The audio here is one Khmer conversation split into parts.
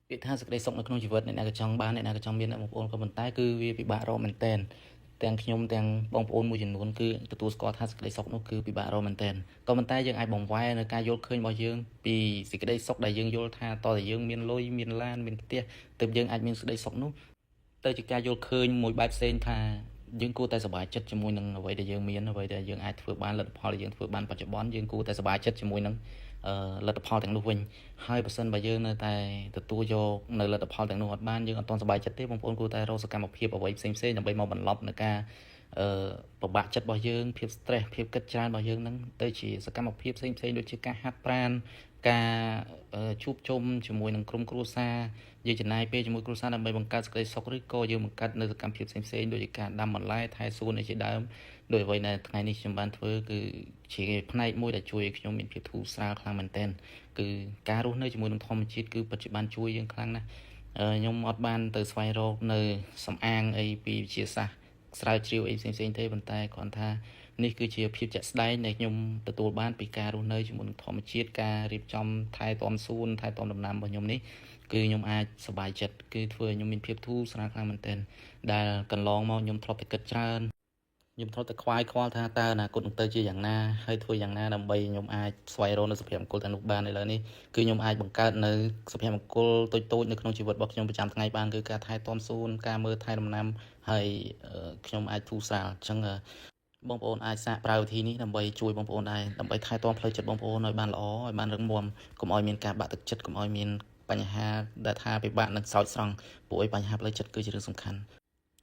ពាក្យថាសេចក្តីសុខនៅក្នុងជីវិតអ្នកណាក៏ចង់បានអ្នកណាក៏ចង់មានបងប្អូនក៏ប៉ុន្តែគឺវាពិបាករកមែនទែនទាំងខ្ញុំទាំងបងប្អូនមួយចំនួនគឺទទួលស្គាល់ថាសេចក្តីសុខនោះគឺពិបាករកមែនទែនក៏ប៉ុន្តែយើងអាចបង្វែរនៅការយល់ឃើញរបស់យើងពីសេចក្តីសុខដែលយើងយល់ថាតើយើងមានលុយមានឡានមានផ្ទះទើបយើងអាចមានសេចក្តីសុខនោះទៅជាការយល់ឃើញមួយបែបផ្សេងថាយើងគួរតែសប្បាយចិត្តជាមួយនឹងអ្វីដែលយើងមានអ្វីដែលយើងអាចធ្វើបានលទ្ធផលដែលយើងធ្វើបានបច្ចុប្បន្នយើងគួរតែសប្បាយចិត្តជាមួយនឹងលទ្ធផលទាំងនោះវិញហើយបើសិនបើយើងនៅតែទទួលយកនៅលទ្ធផលទាំងនោះអត់បានយើងអត់ទាន់សប្បាយចិត្តទេបងប្អូនគួរតែរកសកម្មភាពអ្វីផ្សេងៗដើម្បីមកបន្លប់នៅការពិបាកចិត្តរបស់យើងភាព stress ភាពគិតច្រើនរបស់យើងហ្នឹងទៅជាសកម្មភាពផ្សេងៗដូចជាការហាត់ប្រាណការជួបជុំជាមួយនឹងក្រុមគ្រួសារយើងចំណាយពេលជាមួយគ្រួសារដើម្បីបង្កើតសេចក្តីសុខឬក៏យើងបង្កើតនៅសកម្មភាពផ្សេងៗដូចជាការដាំបន្លែថែសួនជាដើមដោយអ្វីដែលថ្ងៃនេះខ្ញុំបានធ្វើគឺជាផ្នែកមួយដែលជួយឲ្យខ្ញុំមានភាពធូរស្រាលខ្លាំងមែនទែនគឺការរស់នៅជាមួយនឹងធម្មជាតិគឺពិតជាបានជួយយើងខ្លាំងណាស់ខ្ញុំអត់បានទៅស្វែងរកនៅសំអាងអីពីវិទ្យាសាស្ត្រស្រាវជ្រាវអីផ្សេងៗទេប៉ុន្តែគ្រាន់ថានេះគឺជាភាពជាក់ស្ដែងដែលខ្ញុំទទួលបានពីការរស់នៅជាមួយនឹងធម្មជាតិការរៀបចំថែទាំសួនថែទាំដំណាំរបស់ខ្ញុំនេះគឺខ្ញុំអាចសប្បាយចិត្តគឺធ្វើឲ្យខ្ញុំមានភាពធូរស្រាលខ្លាំងមែនទែនដែលកន្លងមកខ្ញុំធ្លាប់តែគិតច្រើនខ្ញុំធ្លាប់តែខ្វាយខ្វល់ថាតើអនាគតនឹងទៅជាយ៉ាងណាហើយធ្វើយ៉ាងណាដើម្បីខ្ញុំអាចស្វែងរកនៅសុភមង្គលទាំងនោះបានឥឡូវនេះគឺខ្ញុំអាចបង្កើតនៅសុភមង្គលតូចៗនៅក្នុងជីវិតរបស់ខ្ញុំប្រចាំថ្ងៃបានគឺការថែទាំសួនការមើលថែដំណាំហើយខ្ញុំអាចធូរស្រាលអញ្ចឹងបងប្អូនអាចសាកប្រើវិធីនេះដើម្បីជួយបងប្អូនដែរដើម្បីថែទាំផ្លូវចិត្តបងប្អូនឲ្យបានល្អឲ្យបានរឹងមាំកុំឲ្យមានការបាក់ទឹកចិត្តកុំឲ្យមានបញ្ហាដែលថាពិបាកនឹងសោចស្រង់ពួកឯបញ្ហាផ្លូវចិត្តគឺជារឿងសំខាន់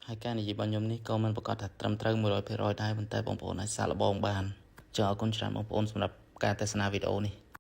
ហើយការនិយាយរបស់ខ្ញុំនេះក៏មិនប្រកាសថាត្រឹមត្រូវ 100% ដែរប៉ុន្តែបងប្អូនអាចសាកល្បងបានអញ្ចឹងអរគុណច្រើនបងប្អូនសម្រាប់ការទស្សនាវីដេអូនេះ